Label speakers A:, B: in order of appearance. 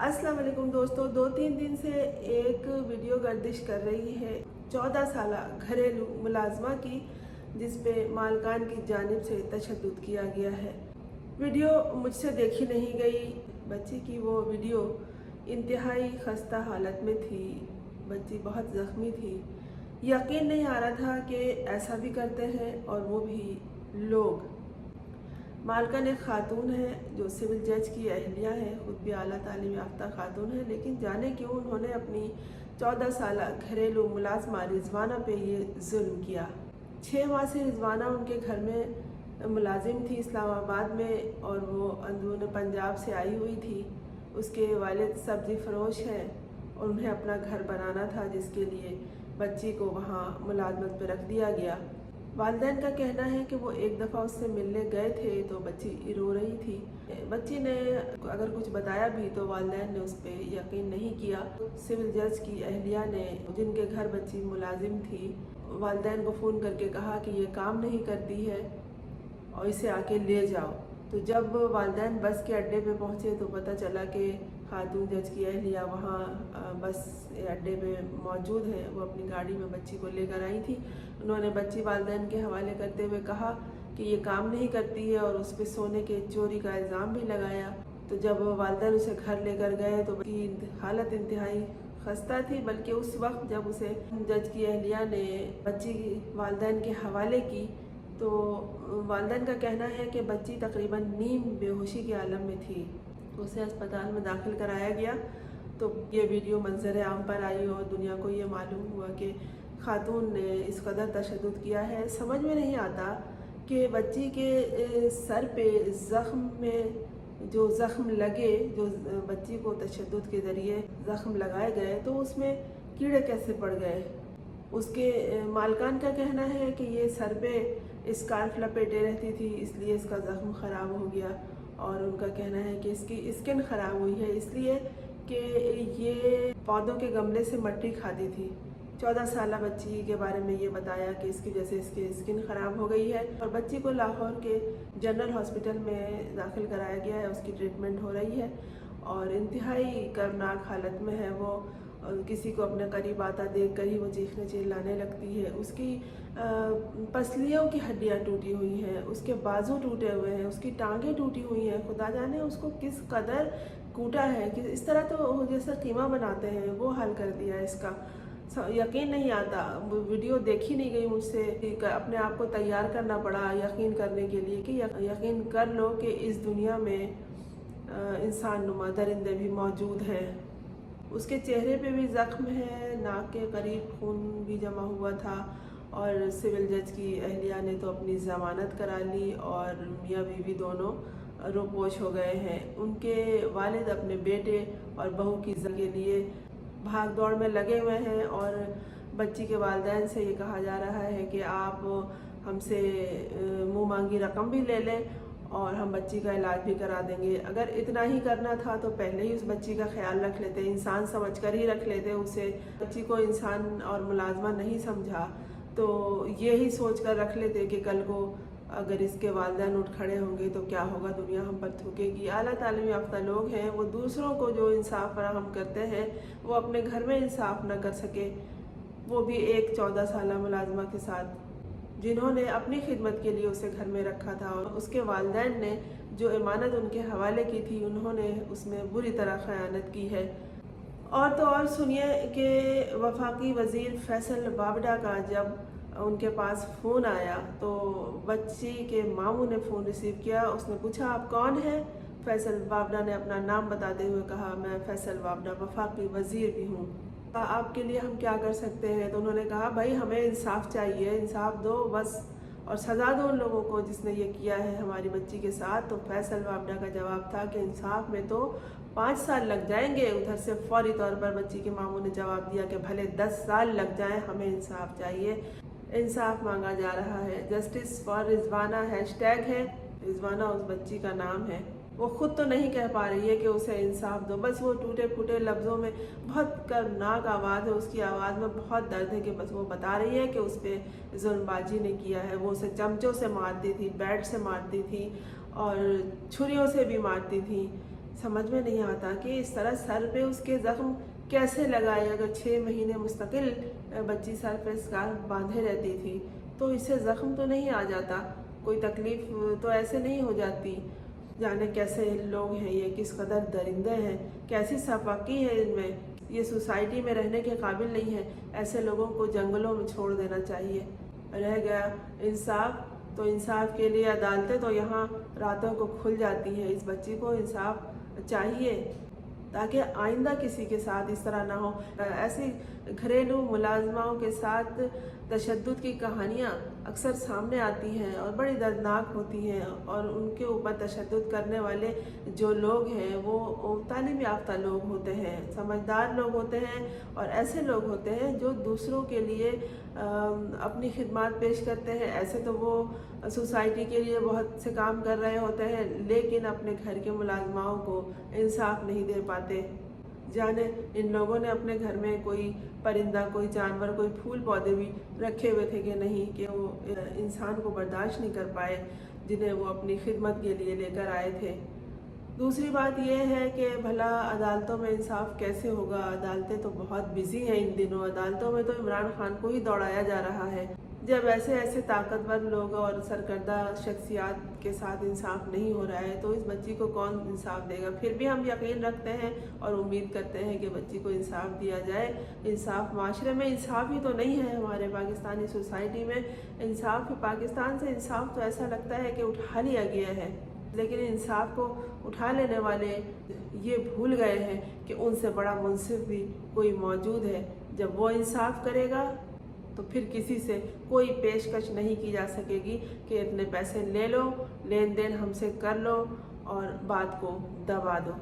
A: अस्सलाम वालेकुम दोस्तों, 2-3 दिन से एक वीडियो गर्दिश कर रही है 14 साल घरेलू मुलाजमा की, जिस पे मालकान की जानिब से तशद्दुद किया गया है। वीडियो मुझसे देखी नहीं गई। बच्ची की वो वीडियो इंतहाई खस्ता हालत में थी। बच्ची बहुत ज़ख्मी थी। यकीन नहीं आ रहा था कि ऐसा भी करते हैं और वो भी लोग। मालकन एक खातून है जो सिविल जज की अहलिया है, खुद भी आला तालीम याफ्ता खातून है, लेकिन जाने क्यों उन्होंने अपनी 14 साल घरेलू मुलाजमा रिजवाना पे ये जुल्म किया। 6 माह से रिजवाना उनके घर में मुलाजिम थी इस्लामाबाद में, और वो अंदरून पंजाब से आई हुई थी। उसके वालिद सब्ज़ी फरोश हैं और उन्हें अपना घर बनाना था, जिसके लिए बच्ची को वहाँ मुलाजमत पे रख दिया गया। वालिदैन का कहना है कि वो एक दफ़ा उससे मिलने गए थे तो बच्ची रो रही थी। बच्ची ने अगर कुछ बताया भी तो वालिदैन ने उस पर यकीन नहीं किया। सिविल जज की अहलिया ने, जिनके घर बच्ची मुलाजिम थी, वालिदैन को फ़ोन करके कहा कि ये काम नहीं करती है और इसे आके ले जाओ। तो जब वालिदैन बस के अड्डे पे पहुँचे तो पता चला कि खातून जज की अहलिया वहाँ बस अड्डे पे मौजूद हैं। वो अपनी गाड़ी में बच्ची को लेकर आई थी। उन्होंने बच्ची वालिदैन के हवाले करते हुए कहा कि ये काम नहीं करती है और उस पर सोने के चोरी का इल्ज़ाम भी लगाया। तो जब वालिदैन उसे घर लेकर गए तो उसकी हालत इंतहाई खस्ता थी, बल्कि उस वक्त जब उसे जज की अहलिया ने बच्ची वालिदैन के हवाले की तो वालिदैन का कहना है कि बच्ची तकरीबन नीम बेहोशी के आलम में थी। उसे अस्पताल में दाखिल कराया गया तो ये वीडियो मंजर आम पर आई और दुनिया को ये मालूम हुआ कि खातून ने इस कदर तशद्दुद किया है। समझ में नहीं आता कि बच्ची के सर पे ज़ख्म में जो ज़ख्म लगे, जो बच्ची को तशद्दुद के ज़रिए ज़ख्म लगाए गए, तो उसमें कीड़े कैसे पड़ गए। उसके मालकान का कहना है कि ये सर पे स्कार्फ लपेटे रहती थी, इसलिए इसका ज़ख्म ख़राब हो गया। और उनका कहना है कि इसकी स्किन ख़राब हुई है इसलिए कि ये पौधों के गमले से मट्टी खाती थी। 14 साल बच्ची के बारे में ये बताया कि इसकी वजह से इसकी स्किन ख़राब हो गई है और बच्ची को लाहौर के जनरल हॉस्पिटल में दाखिल कराया गया है। उसकी ट्रीटमेंट हो रही है और इंतहाई कर्मनाक हालत में है वो। किसी को अपने करीब आता देख कर ही वो चीखने चिल्लाने लगती है। उसकी पसलियों की हड्डियाँ टूटी हुई हैं, उसके बाजू टूटे हुए हैं, उसकी टांगें टूटी हुई हैं। खुदा जाने उसको किस कदर कूटा है कि इस तरह तो जैसे कीमा बनाते हैं वो हाल कर दिया है इसका। यकीन नहीं आता। वीडियो देखी नहीं गई मुझसे। अपने आप को तैयार करना पड़ा यकीन करने के लिए कि यकीन कर लो कि इस दुनिया में इंसान नुमा दरिंदे भी मौजूद हैं। उसके चेहरे पे भी ज़ख्म है, नाक के करीब खून भी जमा हुआ था और सिविल जज की अहलिया ने तो अपनी ज़मानत करा ली और मियाँ बीवी दोनों रोपोश हो गए हैं। उनके वालिद अपने बेटे और बहू की इज़्ज़त के लिए भाग दौड़ में लगे हुए हैं और बच्ची के वालिदैन से ये कहा जा रहा है कि आप हमसे मुँह मांगी रकम भी ले लें और हम बच्ची का इलाज भी करा देंगे। अगर इतना ही करना था तो पहले ही उस बच्ची का ख्याल रख लेते, इंसान समझकर ही रख लेते उसे। बच्ची को इंसान और मुलाजमा नहीं समझा तो ये ही सोच कर रख लेते कि कल को अगर इसके वालिदैन उठ खड़े होंगे तो क्या होगा, दुनिया हम पर थूकेगी। आला तालीम याफ्ता लोग हैं, वो दूसरों को जो इंसाफ फराहम करते हैं वो अपने घर में इंसाफ न कर सके, वो भी एक 14 साल मुलाजमा के साथ, जिन्होंने अपनी खिदमत के लिए उसे घर में रखा था। और उसके वालिदैन ने जो इमानत उनके हवाले की थी उन्होंने उसमें बुरी तरह ख़यानत की है। और तो और सुनिए कि वफाकी वज़ीर फैसल बाबडा का जब उनके पास फ़ोन आया तो बच्ची के मामू ने फ़ोन रिसीव किया। उसने पूछा आप कौन हैं? फैसल बाबडा ने अपना नाम बताते हुए कहा मैं फैसल बाबडा वफाकी वज़ीर भी हूँ, आपके लिए हम क्या कर सकते हैं? तो उन्होंने कहा भाई हमें इंसाफ चाहिए, इंसाफ दो बस, और सज़ा दो उन लोगों को जिसने ये किया है हमारी बच्ची के साथ। तो फैसल बाबडा का जवाब था कि इंसाफ में तो 5 साल लग जाएंगे। उधर से फौरी तौर पर बच्ची के मामू ने जवाब दिया कि भले 10 साल लग जाएं, हमें इंसाफ चाहिए। इंसाफ मांगा जा रहा है। जस्टिस फॉर रिजवाना हैशटैग है, रिजवाना उस बच्ची का नाम है। वो खुद तो नहीं कह पा रही है कि उसे इंसाफ दो, बस वो टूटे फूटे लफ्ज़ों में, बहुत कर्मनाक आवाज़ है उसकी, आवाज़ में बहुत दर्द है कि बस वो बता रही है कि उस पर जुल्मबाजी ने किया है। वो उसे चमचों से मारती थी, बैट से मारती थी और छुरियों से भी मारती थी। समझ में नहीं आता कि इस तरह सर पे उसके ज़ख्म कैसे लगाए। अगर 6 महीने मुस्तकिल बच्ची सर पे स्कार्फ बांधे रहती थी तो इससे ज़ख्म तो नहीं आ जाता, कोई तकलीफ़ तो ऐसे नहीं हो जाती। जाने कैसे लोग हैं ये, किस कदर दरिंदे हैं, कैसी सफाकी है इनमें, ये सोसाइटी में रहने के काबिल नहीं है। ऐसे लोगों को जंगलों में छोड़ देना चाहिए। रह गया इंसाफ, तो इंसाफ के लिए अदालतें तो यहाँ रातों को खुल जाती हैं। इस बच्ची को इंसाफ चाहिए ताकि आइंदा किसी के साथ इस तरह ना हो। ऐसी घरेलू मुलाजमाओं के साथ तशद्दुद की कहानियाँ अक्सर सामने आती हैं और बड़ी दर्दनाक होती हैं, और उनके ऊपर तशद्दुद करने वाले जो लोग हैं वो तालीम याफ्ता लोग होते हैं, समझदार लोग होते हैं, और ऐसे लोग होते हैं जो दूसरों के लिए अपनी खिदमत पेश करते हैं। ऐसे तो वो सोसाइटी के लिए बहुत से काम कर रहे होते हैं, लेकिन अपने घर के मुलाजमाओं को इंसाफ नहीं दे पाते। जाने इन लोगों ने अपने घर में कोई परिंदा, कोई जानवर, कोई फूल पौधे भी रखे हुए थे कि नहीं, कि वो इंसान को बर्दाश्त नहीं कर पाए जिन्हें वो अपनी खिदमत के लिए लेकर आए थे। दूसरी बात यह है कि भला अदालतों में इंसाफ कैसे होगा। अदालतें तो बहुत बिजी हैं इन दिनों। अदालतों में तो इमरान खान को ही दौड़ाया जा रहा है। जब ऐसे ऐसे ताकतवर लोग और सरकर्दा शख्सियात के साथ इंसाफ नहीं हो रहा है तो इस बच्ची को कौन इंसाफ देगा। फिर भी हम यकीन रखते हैं और उम्मीद करते हैं कि बच्ची को इंसाफ दिया जाए। इंसाफ माशरे में इंसाफ ही तो नहीं है, हमारे पाकिस्तानी सोसाइटी में इंसाफ, पाकिस्तान से इंसाफ तो ऐसा लगता है कि उठा लिया गया है, लेकिन इंसाफ को उठा लेने वाले ये भूल गए हैं कि उनसे बड़ा मुंसिफ भी कोई मौजूद है। जब वो इंसाफ करेगा तो फिर किसी से कोई पेशकश नहीं की जा सकेगी कि इतने पैसे ले लो, लेन देन हमसे कर लो और बात को दबा दो।